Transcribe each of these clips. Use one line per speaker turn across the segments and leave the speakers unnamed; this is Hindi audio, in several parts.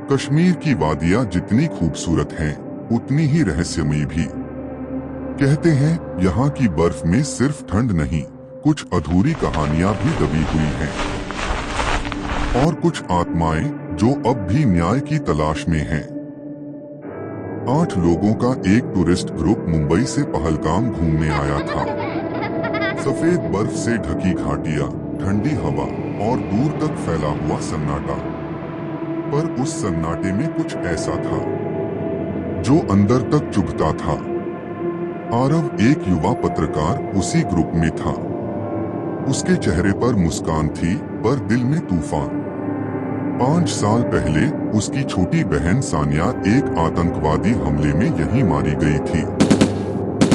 कश्मीर की वादियां जितनी खूबसूरत हैं, उतनी ही रहस्यमयी भी। कहते हैं यहाँ की बर्फ में सिर्फ ठंड नहीं, कुछ अधूरी कहानियां भी दबी हुई हैं और कुछ आत्माएं जो अब भी न्याय की तलाश में हैं। 8 लोगों का एक टूरिस्ट ग्रुप मुंबई से पहलगाम घूमने आया था। सफेद बर्फ से ढकी घाटियां, ठंडी हवा और दूर तक फैला हुआ सन्नाटा। पर उस सन्नाटे में कुछ ऐसा था जो अंदर तक चुभता था। आरव, एक युवा पत्रकार, उसी ग्रुप में था। उसके चेहरे पर मुस्कान थी, पर दिल में तूफान। 5 साल पहले उसकी छोटी बहन सानिया एक आतंकवादी हमले में यहीं मारी गई थी।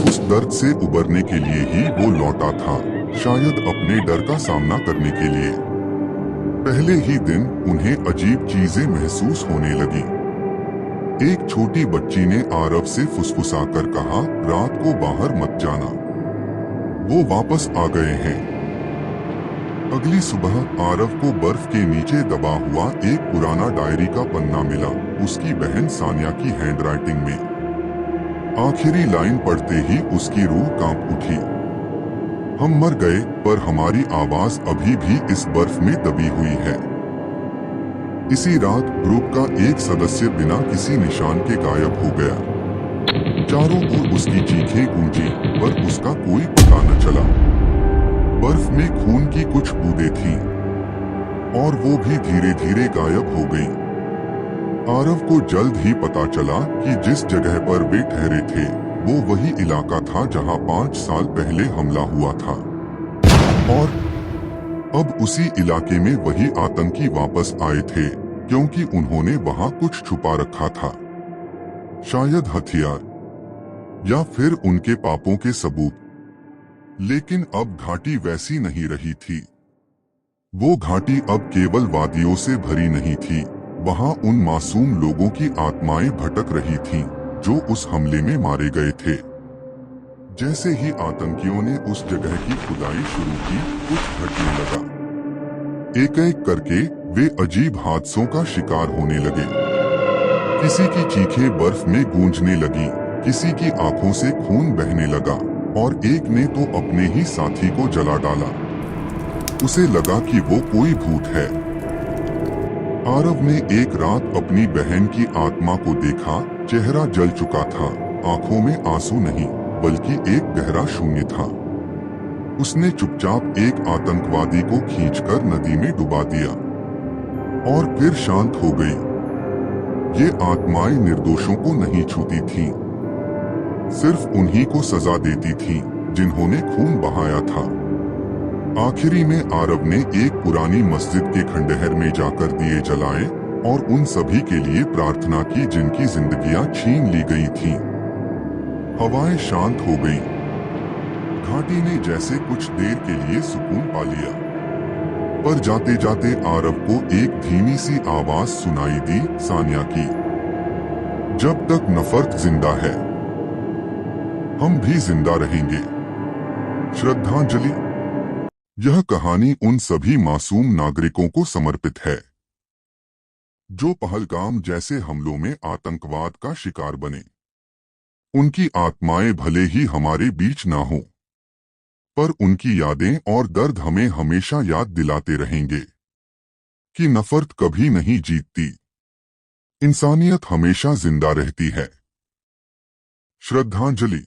उस दर्द से उबरने के लिए ही वो लौटा था, शायद अपने डर का सामना करने के लिए। पहले ही दिन उन्हें अजीब चीजें महसूस होने लगी। एक छोटी बच्ची ने आरव से फुसफुसाकर कहा, रात को बाहर मत जाना, वो वापस आ गए हैं। अगली सुबह आरव को बर्फ के नीचे दबा हुआ एक पुराना डायरी का पन्ना मिला, उसकी बहन सानिया की हैंडराइटिंग में। आखिरी लाइन पढ़ते ही उसकी रूह कांप उठी। हम मर गए, पर हमारी आवाज अभी भी इस बर्फ में दबी हुई है। इसी रात ग्रुप का एक सदस्य बिना किसी निशान के गायब हो गया। चारों ओर उसकी चीखें गूंजी, पर उसका कोई पता न चला। बर्फ में खून की कुछ बूंदें थीं और वो भी धीरे धीरे गायब हो गई। आरव को जल्द ही पता चला कि जिस जगह पर वे ठहरे थे वो वही इलाका था जहां 5 साल पहले हमला हुआ था। और अब उसी इलाके में वही आतंकी वापस आए थे, क्योंकि उन्होंने वहां कुछ छुपा रखा था। शायद हथियार या फिर उनके पापों के सबूत। लेकिन अब घाटी वैसी नहीं रही थी। वो घाटी अब केवल वादियों से भरी नहीं थी, वहां उन मासूम लोगों की आत्माएं भटक रही थीं, जो उस हमले में मारे गए थे। जैसे ही आतंकियों ने उस जगह की खुदाई शुरू की, कुछ घटने लगा। एक एक करके वे अजीब हादसों का शिकार होने लगे। किसी की चीखें बर्फ में गूंजने लगी, किसी की आंखों से खून बहने लगा और एक ने तो अपने ही साथी को जला डाला। उसे लगा कि वो कोई भूत है। आरव ने एक रात अपनी बहन की आत्मा को देखा, चेहरा जल चुका था, आंखों में आंसू नहीं बल्कि एक गहरा शून्य था। उसने चुपचाप एक आतंकवादी को खींचकर नदी में डुबा दिया और फिर शांत हो गई। ये आत्माएं निर्दोषों को नहीं छूती थीं, सिर्फ उन्हीं को सजा देती थीं जिन्होंने खून बहाया था। आखिरी में आरव ने एक पुरानी मस्जिद के खंडहर में जाकर दिए जलाए और उन सभी के लिए प्रार्थना की जिनकी जिंदगियां छीन ली गई थीं। हवाएं शांत हो गईं। घाटी ने जैसे कुछ देर के लिए सुकून पा लिया। पर जाते जाते आरव को एक धीमी सी आवाज सुनाई दी, सानिया की। जब तक नफरत जिंदा है, हम भी जिंदा रहेंगे। श्रद्धांजलि। यह कहानी उन सभी मासूम नागरिकों को समर्पित है जो पहलगाम जैसे हमलों में आतंकवाद का शिकार बने। उनकी आत्माएं भले ही हमारे बीच ना हो, पर उनकी यादें और दर्द हमें हमेशा याद दिलाते रहेंगे कि नफरत कभी नहीं जीतती, इंसानियत हमेशा जिंदा रहती है। श्रद्धांजलि।